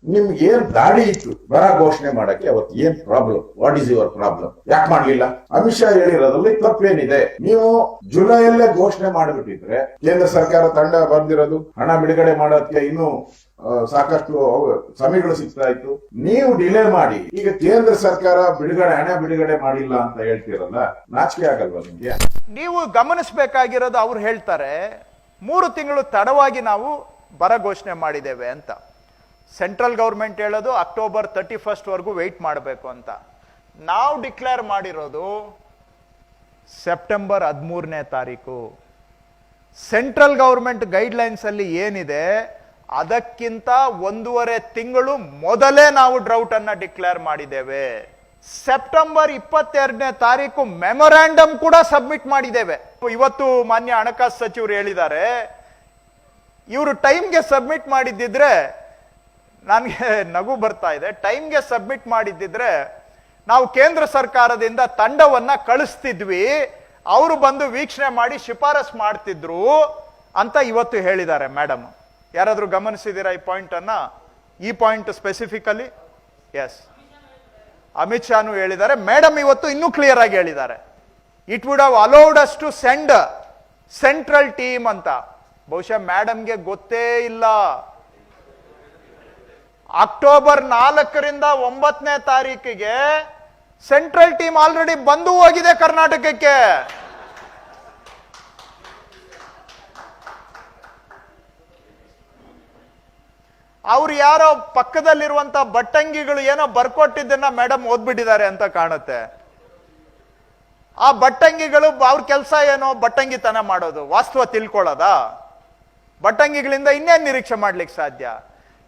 ನಿಮ್ಗೆ ಏನ್ ದಾಡಿ ಇತ್ತು ಬರ ಘೋಷಣೆ ಮಾಡಕ್ಕೆ ಅವತ್ತು ಏನ್ problem? What is your problem? ಯಾಕೆ ಮಾಡ್ಲಿಲ್ಲ? ಅಮಿತ್ ಶಾ ಹೇಳಿರೋದ್ರಲ್ಲಿ ತಪ್ಪೇನಿದೆ? ನೀವು ಜುಲೈಯಲ್ಲೇ ಘೋಷಣೆ ಮಾಡಿಬಿಟ್ಟಿದ್ರೆ ಕೇಂದ್ರ ಸರ್ಕಾರ ತಂಡ ಬಂದಿರೋದು ಹಣ ಬಿಡುಗಡೆ ಮಾಡೋದಕ್ಕೆ ಇನ್ನೂ ಸಾಕಷ್ಟು ಸಮಯಗಳು ಸಿಗ್ತಾ ಇತ್ತು. ನೀವು ಡಿಲೇ ಮಾಡಿ ಈಗ ಕೇಂದ್ರ ಸರ್ಕಾರ ಹಣ ಬಿಡುಗಡೆ ಮಾಡಿಲ್ಲ ಅಂತ ಹೇಳ್ತಿರಲ್ಲ, ನಾಚಿಕೆ ಆಗಲ್ವಾ ನಿಮ್ಗೆ? ನೀವು ಗಮನಿಸಬೇಕಾಗಿರೋದು, ಅವ್ರು ಹೇಳ್ತಾರೆ 3 ತಿಂಗಳು ತಡವಾಗಿ ನಾವು ಬರ ಘೋಷಣೆ ಮಾಡಿದ್ದೇವೆ ಅಂತ. ಸೆಂಟ್ರಲ್ ಗೌರ್ಮೆಂಟ್ ಹೇಳೋದು ಅಕ್ಟೋಬರ್ 31 ವರೆಗೂ ವೆಯ್ಟ್ ಮಾಡಬೇಕು ಅಂತ. ನಾವು ಡಿಕ್ಲೇರ್ ಮಾಡಿರೋದು ಸೆಪ್ಟೆಂಬರ್ 13ನೇ ತಾರೀಕು. ಸೆಂಟ್ರಲ್ ಗೌರ್ಮೆಂಟ್ ಗೈಡ್ಲೈನ್ಸ್ ಅಲ್ಲಿ ಏನಿದೆ ಅದಕ್ಕಿಂತ 1.5 ತಿಂಗಳು ಮೊದಲೇ ನಾವು ಡ್ರೌಟ್ ಅನ್ನ ಡಿಕ್ಲೇರ್ ಮಾಡಿದ್ದೇವೆ. ಸೆಪ್ಟೆಂಬರ್ 22ನೇ ತಾರೀಕು ಮೆಮೊರಾಂಡಮ್ ಕೂಡ ಸಬ್ಮಿಟ್ ಮಾಡಿದ್ದೇವೆ. ಇವತ್ತು ಮಾನ್ಯ ಹಣಕಾಸು ಸಚಿವರು ಹೇಳಿದ್ದಾರೆ, ಇವರು ಟೈಮ್ಗೆ ಸಬ್ಮಿಟ್ ಮಾಡಿದ್ದಿದ್ರೆ, ನನಗೆ ನಗು ಬರ್ತಾ ಇದೆ, ಟೈಮ್ಗೆ ಸಬ್ಮಿಟ್ ಮಾಡಿದ್ದಿದ್ರೆ ನಾವು ಕೇಂದ್ರ ಸರ್ಕಾರದಿಂದ ತಂಡವನ್ನ ಕಳಿಸ್ತಿದ್ವಿ, ಅವರು ಬಂದು ವೀಕ್ಷಣೆ ಮಾಡಿ ಶಿಫಾರಸ್ ಮಾಡ್ತಿದ್ರು ಅಂತ ಇವತ್ತು ಹೇಳಿದ್ದಾರೆ ಮೇಡಮ್. ಯಾರಾದ್ರೂ ಗಮನಿಸಿದ್ದೀರಾ ಈ ಪಾಯಿಂಟ್ ಅನ್ನ? ಈ ಪಾಯಿಂಟ್ ಸ್ಪೆಸಿಫಿಕಲಿ? ಎಸ್, ಅಮಿತ್ ಶಾನು ಹೇಳಿದ್ದಾರೆ. ಮೇಡಮ್ ಇವತ್ತು ಇನ್ನೂ ಕ್ಲಿಯರ್ ಆಗಿ ಹೇಳಿದ್ದಾರೆ, it would have allowed us to send central team ಅಂತ. ಬಹುಶಃ ಮೇಡಮ್ಗೆ ಗೊತ್ತೇ ಇಲ್ಲ, ಅಕ್ಟೋಬರ್ 4ರಿಂದ 9ನೇ ತಾರೀಕಿಗೆ ಸೆಂಟ್ರಲ್ ಟೀಮ್ ಆಲ್ರೆಡಿ ಬಂದು ಹೋಗಿದೆ ಕರ್ನಾಟಕಕ್ಕೆ. ಅವ್ರು ಯಾರೋ ಪಕ್ಕದಲ್ಲಿರುವಂತ ಬಟ್ಟಂಗಿಗಳು ಏನೋ ಬರ್ಕೊಟ್ಟಿದ್ದನ್ನ ಮೇಡಮ್ ಓದ್ಬಿಟ್ಟಿದ್ದಾರೆ ಅಂತ ಕಾಣುತ್ತೆ. ಆ ಬಟ್ಟಂಗಿಗಳು ಅವ್ರ ಕೆಲಸ ಏನೋ ಬಟ್ಟಂಗಿತನ ಮಾಡೋದು, ವಾಸ್ತವ ತಿಳ್ಕೊಳ್ಳೋದ? ಬಟ್ಟಂಗಿಗಳಿಂದ ಇನ್ನೇನು ನಿರೀಕ್ಷೆ ಮಾಡ್ಲಿಕ್ಕೆ ಸಾಧ್ಯ?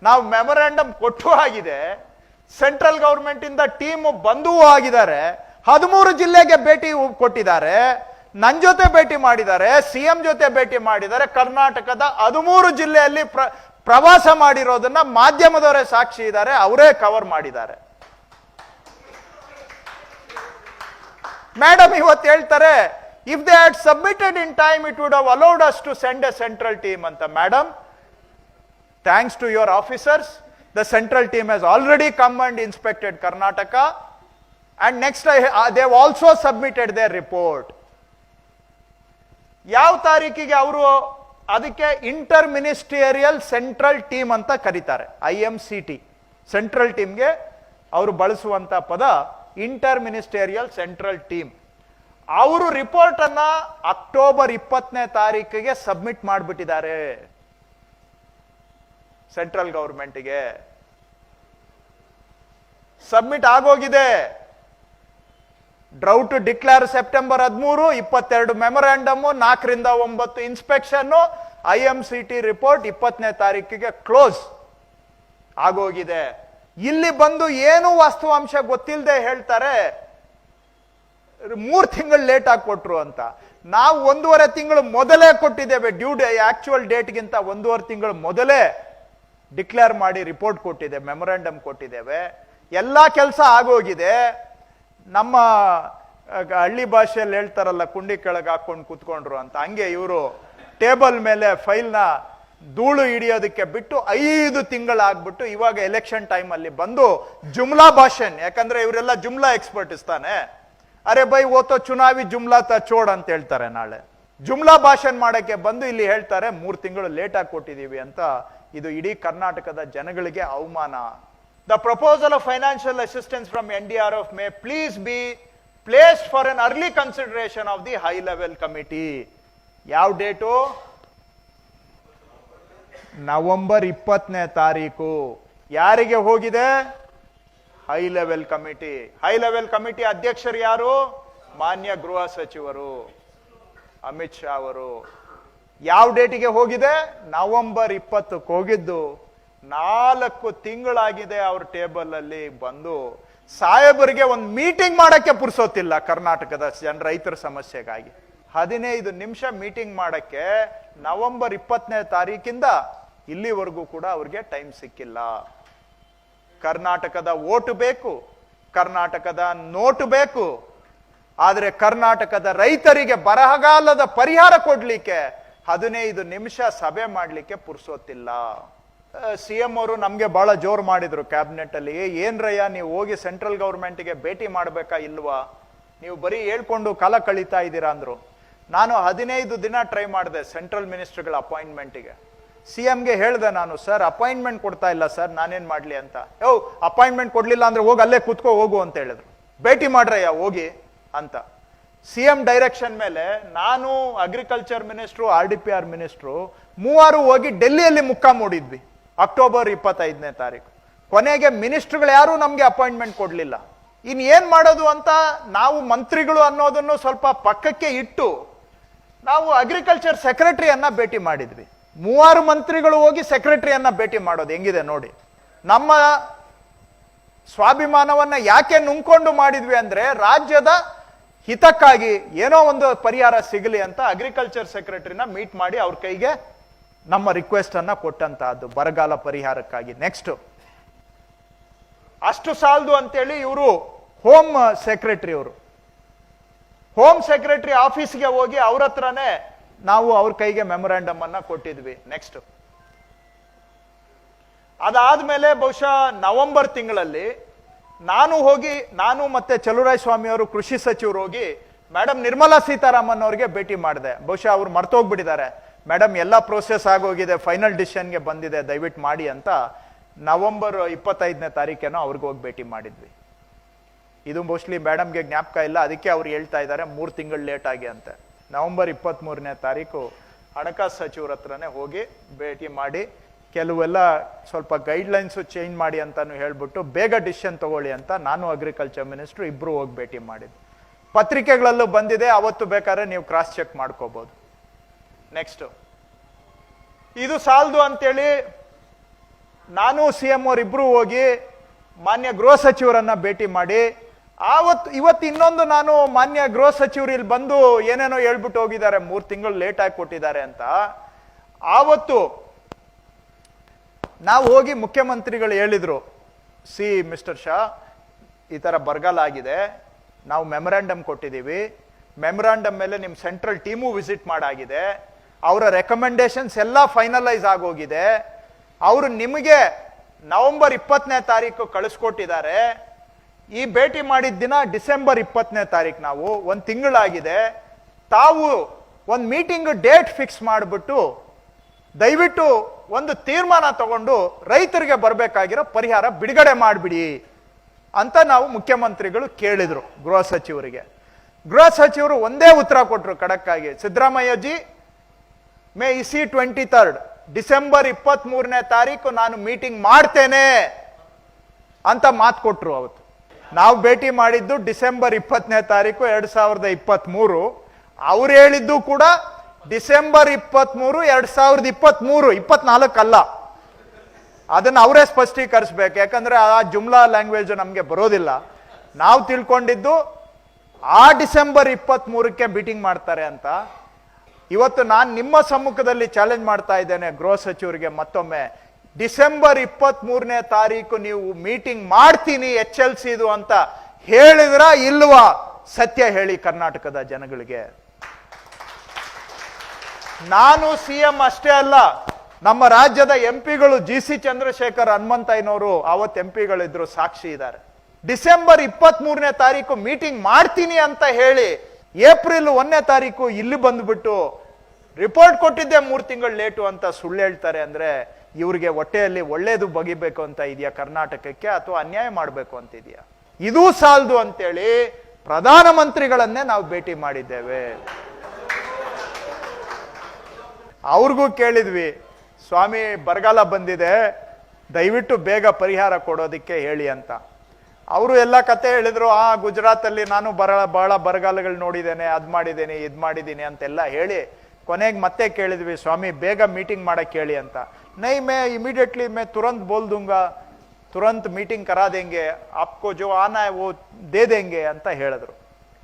ನಾವು ಮೆಮೊರಾಂಡಮ್ ಕೊಟ್ಟು ಆಗಿದೆ, ಸೆಂಟ್ರಲ್ ಗೌರ್ಮೆಂಟ್ ಇಂದ ಟೀಮ್ ಬಂದೂ ಆಗಿದ್ದಾರೆ, 13 ಜಿಲ್ಲೆಗೆ ಭೇಟಿ ಕೊಟ್ಟಿದ್ದಾರೆ, ನನ್ನ ಜೊತೆ ಭೇಟಿ ಮಾಡಿದ್ದಾರೆ, ಸಿಎಂ ಜೊತೆ ಭೇಟಿ ಮಾಡಿದ್ದಾರೆ. ಕರ್ನಾಟಕದ 13 ಜಿಲ್ಲೆಯಲ್ಲಿ ಪ್ರವಾಸ ಮಾಡಿರೋದನ್ನ ಮಾಧ್ಯಮದವರೇ ಸಾಕ್ಷಿ ಇದ್ದಾರೆ, ಅವರೇ ಕವರ್ ಮಾಡಿದ್ದಾರೆ. ಮೇಡಮ್ ಇವತ್ತು ಹೇಳ್ತಾರೆ, if they had submitted in time it would have allowed us to send a central team ಅಂತ. Madam, thanks to your officers, the central team has already come and inspected Karnataka, and next they have also submitted their report. ಯಾವ ತಾರೀಕಿಗೆ ಅವರು ಅದಕ್ಕೆ inter ministerial central team ಅಂತ ಕರೀತಾರೆ, IMCT. Central ಟೀಮ್ಗೆ ಅವರು ಬಳಸುವಂತ ಪದ ಇಂಟರ್ ಮಿನಿಸ್ಟೀರಿಯಲ್ ಸೆಂಟ್ರಲ್ ಟೀಮ್. ಅವರು ರಿಪೋರ್ಟ್ ಅನ್ನ ಅಕ್ಟೋಬರ್ 20ನೇ ತಾರೀಕಿಗೆ ಸಬ್ಮಿಟ್ ಮಾಡಿಬಿಟ್ಟಿದ್ದಾರೆ ಸೆಂಟ್ರಲ್ ಗೌರ್ಮೆಂಟ್ಗೆ. ಸಬ್ಮಿಟ್ ಆಗೋಗಿದೆ. ಡ್ರೌಟ್ ಡಿಕ್ಲೇರ್ ಸೆಪ್ಟೆಂಬರ್ 13, 22 ಮೆಮೊರಾಂಡಮ್, 4ರಿಂದ 9 ಇನ್ಸ್ಪೆಕ್ಷನ್, IMCT ರಿಪೋರ್ಟ್ 20ನೇ ತಾರೀಕಿಗೆ ಕ್ಲೋಸ್ ಆಗೋಗಿದೆ. ಇಲ್ಲಿ ಬಂದು ಏನು ವಾಸ್ತವಾಂಶ ಗೊತ್ತಿಲ್ಲದೆ ಹೇಳ್ತಾರೆ 3 ತಿಂಗಳು ಲೇಟ್ ಆಗಿ ಕೊಟ್ರು ಅಂತ. ನಾವು 1.5 ತಿಂಗಳು ಮೊದಲೇ ಕೊಟ್ಟಿದ್ದೇವೆ. ಆಕ್ಚುಯಲ್ ಡೇಟ್ಗಿಂತ 1.5 ತಿಂಗಳು ಮೊದಲೇ ಡಿಕ್ಲೇರ್ ಮಾಡಿ ರಿಪೋರ್ಟ್ ಕೊಟ್ಟಿದ್ದೇವೆ, ಮೆಮೊರಾಂಡಮ್ ಕೊಟ್ಟಿದ್ದೇವೆ. ಎಲ್ಲ ಕೆಲಸ ಆಗೋಗಿದೆ. ನಮ್ಮ ಹಳ್ಳಿ ಭಾಷೆಯಲ್ಲಿ ಹೇಳ್ತಾರಲ್ಲ, ಕುಂಡಿ ಕೆಳಗೆ ಹಾಕೊಂಡು ಕೂತ್ಕೊಂಡ್ರು ಅಂತ, ಹಂಗೆ ಇವರು ಟೇಬಲ್ ಮೇಲೆ ಫೈಲ್ನ ಧೂಳು ಹಿಡಿಯೋದಕ್ಕೆ ಬಿಟ್ಟು 5 ತಿಂಗಳಾಗ್ಬಿಟ್ಟು ಇವಾಗ ಎಲೆಕ್ಷನ್ ಟೈಮ್ ಅಲ್ಲಿ ಬಂದು ಜುಮ್ಲಾ ಭಾಷನ್, ಯಾಕಂದ್ರೆ ಇವರೆಲ್ಲ ಜುಮ್ಲಾ ಎಕ್ಸ್ಪರ್ಟ್ ಇಸ್ತಾನೆ, ಅರೆ ಬೈ ಓತೋ ಚುನಾವಿ ಜುಮ್ಲಾ ತ ಚೋಡ್ ಅಂತ ಹೇಳ್ತಾರೆ. ನಾಳೆ ಜುಮ್ಲಾ ಭಾಷನ್ ಮಾಡಕ್ಕೆ ಬಂದು ಇಲ್ಲಿ ಹೇಳ್ತಾರೆ 3 ತಿಂಗಳು ಲೇಟ್ ಆಗಿ ಕೊಟ್ಟಿದೀವಿ ಅಂತ. ಇದು ಇಡೀ ಕರ್ನಾಟಕದ ಜನಗಳಿಗೆ ಅವಮಾನ. The proposal of financial assistance from NDRF May please be placed for an early consideration of the high level committee. ಯಾವ ಡೇಟು? ನವೆಂಬರ್ 20ನೇ ತಾರೀಕು. ಯಾರಿಗೆ ಹೋಗಿದೆ? High level committee. High level committee ಅಧ್ಯಕ್ಷರು ಯಾರು? ಮಾನ್ಯ ಗೃಹ ಸಚಿವರು ಅಮಿತ್ ಶಾ ಅವರು. ಯಾವ ಡೇಟಿಗೆ ಹೋಗಿದೆ? ನವೆಂಬರ್ 20ಕ್ಕೆ ಹೋಗಿದ್ದು. 4 ತಿಂಗಳಾಗಿದೆ ಅವ್ರ ಟೇಬಲ್ ಅಲ್ಲಿ ಬಂದು. ಸಾಹೇಬರಿಗೆ ಒಂದು ಮೀಟಿಂಗ್ ಮಾಡಕ್ಕೆ ಪುರ್ಸೋತಿಲ್ಲ ಕರ್ನಾಟಕದ ರೈತರ ಸಮಸ್ಯೆಗಾಗಿ. 15 ನಿಮಿಷ ಮೀಟಿಂಗ್ ಮಾಡಕ್ಕೆ ನವೆಂಬರ್ 20ನೇ ತಾರೀಕಿಂದ ಇಲ್ಲಿವರೆಗೂ ಕೂಡ ಅವ್ರಿಗೆ ಟೈಮ್ ಸಿಕ್ಕಿಲ್ಲ. ಕರ್ನಾಟಕದ ಓಟು ಬೇಕು, ಕರ್ನಾಟಕದ ನೋಟು ಬೇಕು, ಆದರೆ ಕರ್ನಾಟಕದ ರೈತರಿಗೆ ಬರಗಾಲದ ಪರಿಹಾರ ಕೊಡ್ಲಿಕ್ಕೆ 15 ನಿಮಿಷ ಸಭೆ ಮಾಡಲಿಕ್ಕೆ ಪುರ್ಸೋತಿಲ್ಲ. CM ಅವರು ನಮಗೆ ಬಹಳ ಜೋರು ಮಾಡಿದ್ರು ಕ್ಯಾಬಿನೆಟ್ ಅಲ್ಲಿ, ಏನ್ರಯ್ಯ ನೀವು ಹೋಗಿ ಸೆಂಟ್ರಲ್ ಗೌರ್ಮೆಂಟ್ಗೆ ಭೇಟಿ ಮಾಡ್ಬೇಕಾ ಇಲ್ವಾ, ನೀವು ಬರೀ ಹೇಳ್ಕೊಂಡು ಕಾಲ ಕಳೀತಾ ಇದ್ದೀರಾ ಅಂದ್ರು. ನಾನು 15 ದಿನ ಟ್ರೈ ಮಾಡಿದೆ ಸೆಂಟ್ರಲ್ ಮಿನಿಸ್ಟರ್ಗಳ ಅಪಾಯಿಂಟ್ಮೆಂಟ್ಗೆ. CMಗೆ ಹೇಳಿದೆ ನಾನು, ಸರ್ ಅಪಾಯಿಂಟ್ಮೆಂಟ್ ಕೊಡ್ತಾ ಇಲ್ಲ ಸರ್, ನಾನೇನ್ ಮಾಡ್ಲಿ ಅಂತ. ಅಪಾಯಿಂಟ್ಮೆಂಟ್ ಕೊಡ್ಲಿಲ್ಲ ಅಂದ್ರೆ ಹೋಗಿ ಅಲ್ಲೇ ಕೂತ್ಕೋ ಹೋಗು ಅಂತ ಹೇಳಿದ್ರು. ಭೇಟಿ ಮಾಡ್ರಯ್ಯ ಹೋಗಿ ಅಂತ. CM ಡೈರೆಕ್ಷನ್ ಮೇಲೆ ನಾನು, ಅಗ್ರಿಕಲ್ಚರ್ ಮಿನಿಸ್ಟ್ರು, RDPR ಮಿನಿಸ್ಟ್ರು ಮೂವರು ಹೋಗಿ ಡೆಲ್ಲಿಯಲ್ಲಿ ಮುಕ್ಕಾಂ ಹೂಡಿದ್ವಿ ಅಕ್ಟೋಬರ್ 25ನೇ ತಾರೀಕು. ಕೊನೆಗೆ ಮಿನಿಸ್ಟರ್ಗಳು ಯಾರು ನಮ್ಗೆ ಅಪಾಯಿಂಟ್ಮೆಂಟ್ ಕೊಡ್ಲಿಲ್ಲ. ಇನ್ ಏನ್ ಮಾಡೋದು ಅಂತ ನಾವು ಮಂತ್ರಿಗಳು ಅನ್ನೋದನ್ನು ಸ್ವಲ್ಪ ಪಕ್ಕಕ್ಕೆ ಇಟ್ಟು ನಾವು ಅಗ್ರಿಕಲ್ಚರ್ ಸೆಕ್ರೆಟರಿಯನ್ನ ಭೇಟಿ ಮಾಡಿದ್ವಿ. 3 ಮಂತ್ರಿಗಳು ಹೋಗಿ ಸೆಕ್ರೆಟರಿಯನ್ನ ಭೇಟಿ ಮಾಡೋದು ಹೆಂಗಿದೆ ನೋಡಿ. ನಮ್ಮ ಸ್ವಾಭಿಮಾನವನ್ನ ಯಾಕೆ ನುಂಗ್ಕೊಂಡು ಮಾಡಿದ್ವಿ ಅಂದ್ರೆ ರಾಜ್ಯದ ಹಿತಕ್ಕಾಗಿ ಏನೋ ಒಂದು ಪರಿಹಾರ ಸಿಗಲಿ ಅಂತ ಅಗ್ರಿಕಲ್ಚರ್ ಸೆಕ್ರೆಟರಿನ ಮೀಟ್ ಮಾಡಿ ಅವ್ರ ಕೈಗೆ ನಮ್ಮ ರಿಕ್ವೆಸ್ಟ್ ಅನ್ನ ಕೊಟ್ಟಂತಹದ್ದು ಬರಗಾಲ ಪರಿಹಾರಕ್ಕಾಗಿ. ನೆಕ್ಸ್ಟ್ ಅಷ್ಟು ಸಾಲದು ಅಂತೇಳಿ ಇವರು ಹೋಮ್ ಸೆಕ್ರೆಟರಿ, ಅವರು ಹೋಮ್ ಸೆಕ್ರೆಟರಿ ಆಫೀಸ್ಗೆ ಹೋಗಿ ಅವ್ರ ಹತ್ರನೇ ನಾವು ಅವ್ರ ಕೈಗೆ ಮೆಮೊರಾಂಡಮ್ ಅನ್ನ ಕೊಟ್ಟಿದ್ವಿ. ನೆಕ್ಸ್ಟ್ ಅದಾದ್ಮೇಲೆ ಬಹುಶಃ ನವೆಂಬರ್ ತಿಂಗಳಲ್ಲಿ ನಾನು ಮತ್ತೆ ಚಲುವರಾಯಸ್ವಾಮಿ ಅವರು ಕೃಷಿ ಸಚಿವರು ಹೋಗಿ ಮೇಡಮ್ ನಿರ್ಮಲಾ ಸೀತಾರಾಮನ್ ಅವರಿಗೆ ಭೇಟಿ ಮಾಡಿದೆ. ಬಹುಶಃ ಅವ್ರು ಮರ್ತೋಗ್ಬಿಟ್ಟಿದ್ದಾರೆ, ಮೇಡಮ್ ಎಲ್ಲ ಪ್ರೋಸೆಸ್ ಆಗೋಗಿದೆ, ಫೈನಲ್ ಡಿಸಿಷನ್ಗೆ ಬಂದಿದೆ, ದಯವಿಟ್ಟು ಮಾಡಿ ಅಂತ ನವೆಂಬರ್ 25ನೇ ತಾರೀಕೇನೋ ಅವ್ರಿಗೆ ಹೋಗಿ ಭೇಟಿ ಮಾಡಿದ್ವಿ. ಇದು ಮೋಸ್ಟ್ಲಿ ಮೇಡಮ್ಗೆ ಜ್ಞಾಪಕ ಇಲ್ಲ, ಅದಕ್ಕೆ ಅವ್ರು ಹೇಳ್ತಾ ಇದ್ದಾರೆ 3 ತಿಂಗಳು ಲೇಟ್ ಆಗಿ ಅಂತ. ನವೆಂಬರ್ 23ನೇ ತಾರೀಕು ಹಣಕಾಸು ಸಚಿವರ ಹತ್ರನೇ ಹೋಗಿ ಭೇಟಿ ಮಾಡಿ ಕೆಲವೆಲ್ಲ ಸ್ವಲ್ಪ ಗೈಡ್ಲೈನ್ಸು ಚೇಂಜ್ ಮಾಡಿ ಅಂತಾನು ಹೇಳ್ಬಿಟ್ಟು ಬೇಗ ಡಿಸಿಷನ್ ತಗೊಳ್ಳಿ ಅಂತ ನಾನು ಅಗ್ರಿಕಲ್ಚರ್ ಮಿನಿಸ್ಟ್ರು ಇಬ್ರು ಹೋಗಿ ಭೇಟಿ ಮಾಡಿದ್ವಿ. ಪತ್ರಿಕೆಗಳಲ್ಲೂ ಬಂದಿದೆ, ಅವತ್ತು ಬೇಕಾದ್ರೆ ನೀವು ಕ್ರಾಸ್ ಚೆಕ್ ಮಾಡ್ಕೋಬಹುದು. ನೆಕ್ಸ್ಟ್ ಇದು ಸಾಲದು ಅಂತೇಳಿ ನಾನು CM ಅವರಿಬ್ರು ಹೋಗಿ ಮಾನ್ಯ ಗೃಹ ಸಚಿವರನ್ನ ಭೇಟಿ ಮಾಡಿ ಇವತ್ತು ಇನ್ನೊಂದು ನಾನು ಮಾನ್ಯ ಗೃಹ ಸಚಿವರು ಇಲ್ಲಿ ಬಂದು ಏನೇನೋ ಹೇಳ್ಬಿಟ್ಟು ಹೋಗಿದ್ದಾರೆ, 3 ತಿಂಗಳು ಲೇಟ್ ಆಗಿ ಕೊಟ್ಟಿದ್ದಾರೆ ಅಂತ. ಆವತ್ತು ನಾವು ಹೋಗಿ ಮುಖ್ಯಮಂತ್ರಿಗಳು ಹೇಳಿದ್ರು, ಮಿಸ್ಟರ್ ಶಾ ಈ ತರ ಬರಗಾಲ ಆಗಿದೆ, ನಾವು ಮೆಮೊರಾಂಡಮ್ ಕೊಟ್ಟಿದ್ದೀವಿ, ಮೆಮೊರಾಂಡಮ್ ಮೇಲೆ ನಿಮ್ ಸೆಂಟ್ರಲ್ ಟೀಮು ವಿಸಿಟ್ ಮಾಡಾಗಿದೆ, ಅವರ ರೆಕಮೆಂಡೇಶನ್ಸ್ ಎಲ್ಲ ಫೈನಲೈಸ್ ಆಗೋಗಿದೆ, ಅವರು ನಿಮಗೆ ನವೆಂಬರ್ 20ನೇ ತಾರೀಕು ಕಳಿಸ್ಕೊಟ್ಟಿದ್ದಾರೆ. ಈ ಭೇಟಿ ಮಾಡಿದ ದಿನ ಡಿಸೆಂಬರ್ 20ನೇ ತಾರೀಕು, ನಾವು 1 ತಿಂಗಳಾಗಿದೆ, ತಾವು ಒಂದು ಮೀಟಿಂಗ್ ಡೇಟ್ ಫಿಕ್ಸ್ ಮಾಡಿಬಿಟ್ಟು ದಯವಿಟ್ಟು ಒಂದು ತೀರ್ಮಾನ ತಗೊಂಡು ರೈತರಿಗೆ ಬರಬೇಕಾಗಿರೋ ಪರಿಹಾರ ಬಿಡುಗಡೆ ಮಾಡಿಬಿಡಿ ಅಂತ ನಾವು ಮುಖ್ಯಮಂತ್ರಿಗಳು ಕೇಳಿದ್ರು ಗೃಹ ಸಚಿವರಿಗೆ. ಗೃಹ ಸಚಿವರು ಒಂದೇ ಉತ್ತರ ಕೊಟ್ಟರು ಖಡಕ್ಕಾಗಿ, ಸಿದ್ದರಾಮಯ್ಯಜಿ ಮೇ ಇಸಿ 23 ಡಿಸೆಂಬರ್ 23ನೇ ತಾರೀಕು ನಾನು ಮೀಟಿಂಗ್ ಮಾಡ್ತೇನೆ ಅಂತ ಮಾತು ಕೊಟ್ರು. ಅವತ್ತು ನಾವು ಭೇಟಿ ಮಾಡಿದ್ದು ಡಿಸೆಂಬರ್ 20ನೇ ತಾರೀಕು 2023. ಅವ್ರು ಹೇಳಿದ್ದು ಕೂಡ ಡಿಸೆಂಬರ್ 23, 2023, 24 ಅಲ್ಲ. ಅದನ್ನ ಅವರೇ ಸ್ಪಷ್ಟೀಕರಿಸ್ಬೇಕು, ಯಾಕಂದ್ರೆ ಆ ಜುಮ್ಲಾ ಲ್ಯಾಂಗ್ವೇಜ್ ನಮ್ಗೆ ಬರೋದಿಲ್ಲ. ನಾವು ತಿಳ್ಕೊಂಡಿದ್ದು ಆ ಡಿಸೆಂಬರ್ 23ಕ್ಕೆ ಮೀಟಿಂಗ್ ಮಾಡ್ತಾರೆ ಅಂತ. ಇವತ್ತು ನಾನು ನಿಮ್ಮ ಸಮ್ಮುಖದಲ್ಲಿ ಚಾಲೆಂಜ್ ಮಾಡ್ತಾ ಇದ್ದೇನೆ ಗೃಹ ಸಚಿವರಿಗೆ ಮತ್ತೊಮ್ಮೆ, ಡಿಸೆಂಬರ್ 23ನೇ ತಾರೀಕು ನೀವು ಮೀಟಿಂಗ್ ಮಾಡ್ತೀನಿ HLCದು ಅಂತ ಹೇಳಿದ್ರ ಇಲ್ವಾ? ಸತ್ಯ ಹೇಳಿ ಕರ್ನಾಟಕದ ಜನಗಳಿಗೆ. ನಾನು CM ಅಷ್ಟೇ ಅಲ್ಲ, ನಮ್ಮ ರಾಜ್ಯದ MP ಗಳು GC ಚಂದ್ರಶೇಖರ್, ಹನುಮಂತಯ್ಯನವರು ಅವತ್ತು MP ಗಳಿದ್ರು, ಸಾಕ್ಷಿ ಇದ್ದಾರೆ. ಡಿಸೆಂಬರ್ 23ನೇ ತಾರೀಕು ಮೀಟಿಂಗ್ ಮಾಡ್ತೀನಿ ಅಂತ ಹೇಳಿ ಏಪ್ರಿಲ್ 1ನೇ ತಾರೀಕು ಇಲ್ಲಿ ಬಂದ್ಬಿಟ್ಟು ರಿಪೋರ್ಟ್ ಕೊಟ್ಟಿದ್ದೆ 3 ತಿಂಗಳು ಲೇಟು ಅಂತ ಸುಳ್ಳು ಹೇಳ್ತಾರೆ ಅಂದ್ರೆ ಇವ್ರಿಗೆ ಹೊಟ್ಟೆಯಲ್ಲಿ ಒಳ್ಳೇದು ಬಗಿಬೇಕು ಅಂತ ಇದೆಯಾ ಕರ್ನಾಟಕಕ್ಕೆ, ಅಥವಾ ಅನ್ಯಾಯ ಮಾಡಬೇಕು ಅಂತ ಇದೆಯಾ? ಇದೂ ಸಾಲದು ಅಂತೇಳಿ ಪ್ರಧಾನಮಂತ್ರಿಗಳನ್ನೇ ನಾವು ಭೇಟಿ ಮಾಡಿದ್ದೇವೆ. ಅವ್ರಿಗೂ ಕೇಳಿದ್ವಿ, ಸ್ವಾಮಿ ಬರಗಾಲ ಬಂದಿದೆ, ದಯವಿಟ್ಟು ಬೇಗ ಪರಿಹಾರ ಕೊಡೋದಿಕ್ಕೆ ಹೇಳಿ ಅಂತ. ಅವರು ಎಲ್ಲ ಕತೆ ಹೇಳಿದ್ರು, ಗುಜರಾತ್ ಅಲ್ಲಿ ನಾನು ಬಹಳ ಬರಗಾಲಗಳು ನೋಡಿದ್ದೇನೆ, ಅದ್ ಮಾಡಿದ್ದೇನೆ, ಇದ್ ಮಾಡಿದ್ದೀನಿ ಅಂತೆಲ್ಲ ಹೇಳಿ ಕೊನೆಗೆ ಮತ್ತೆ ಕೇಳಿದ್ವಿ, ಸ್ವಾಮಿ ಬೇಗ ಮೀಟಿಂಗ್ ಮಾಡಕ್ ಹೇಳಿ ಅಂತ. ನೈ ಮೇ ಇಮಿಡಿएटली मैं तुरंत बोल दूंगा, तुरंत मीटिंग करा देंगे, आपको जो आना है वो दे देंगे ಅಂತ ಹೇಳಿದ್ರು.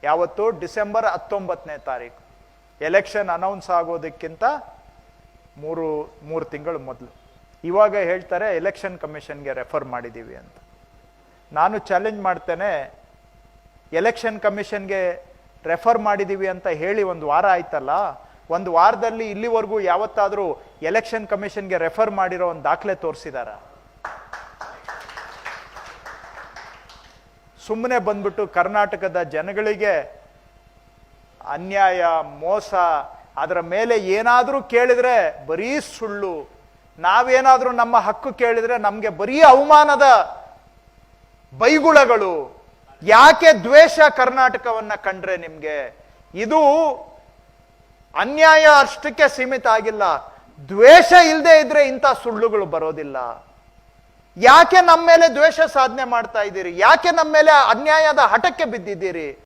ಯಾವತ್ತು? ಡಿಸೆಂಬರ್ 19ನೇ ತಾರೀಕು, ಎಲೆಕ್ಷನ್ ಅನೌನ್ಸ್ ಆಗೋದಕ್ಕಿಂತ 3 ತಿಂಗಳು ಮೊದಲು. ಇವಾಗ ಹೇಳ್ತಾರೆ ಎಲೆಕ್ಷನ್ ಕಮಿಷನ್ಗೆ ರೆಫರ್ ಮಾಡಿದ್ದೀವಿ ಅಂತ. ನಾನು ಚಾಲೆಂಜ್ ಮಾಡ್ತೇನೆ, ಎಲೆಕ್ಷನ್ ಕಮಿಷನ್ಗೆ ರೆಫರ್ ಮಾಡಿದ್ದೀವಿ ಅಂತ ಹೇಳಿ 1 ವಾರ ಆಯ್ತಲ್ಲ, ಒಂದು ವಾರದಲ್ಲಿ ಇಲ್ಲಿವರೆಗೂ ಯಾವತ್ತಾದ್ರೂ ಎಲೆಕ್ಷನ್ ಕಮಿಷನ್ಗೆ ರೆಫರ್ ಮಾಡಿರೋ ಒಂದು ದಾಖಲೆ ತೋರಿಸಿದಾರ? ಸುಮ್ಮನೆ ಬಂದ್ಬಿಟ್ಟು ಕರ್ನಾಟಕದ ಜನಗಳಿಗೆ ಅನ್ಯಾಯ, ಮೋಸ, ಅದರ ಮೇಲೆ ಏನಾದರೂ ಕೇಳಿದ್ರೆ ಬರೀ ಸುಳ್ಳು, ನಾವೇನಾದ್ರೂ ನಮ್ಮ ಹಕ್ಕು ಕೇಳಿದ್ರೆ ನಮ್ಗೆ ಬರೀ ಅವಮಾನದ ಬೈಗುಳಗಳು. ಯಾಕೆ ದ್ವೇಷ ಕರ್ನಾಟಕವನ್ನ ಕಂಡ್ರೆ ನಿಮ್ಗೆ? ಇದು ಅನ್ಯಾಯ ಅಷ್ಟಕ್ಕೆ ಸೀಮಿತ ಆಗಿಲ್ಲ. ದ್ವೇಷ ಇಲ್ಲದೆ ಇದ್ರೆ ಇಂಥ ಸುಳ್ಳುಗಳು ಬರೋದಿಲ್ಲ. ಯಾಕೆ ನಮ್ಮ ಮೇಲೆ ದ್ವೇಷ ಸಾಧನೆ ಮಾಡ್ತಾ ಇದ್ದೀರಿ? ಯಾಕೆ ನಮ್ಮ ಮೇಲೆ ಅನ್ಯಾಯದ ಹಠಕ್ಕೆ ಬಿದ್ದಿದ್ದೀರಿ?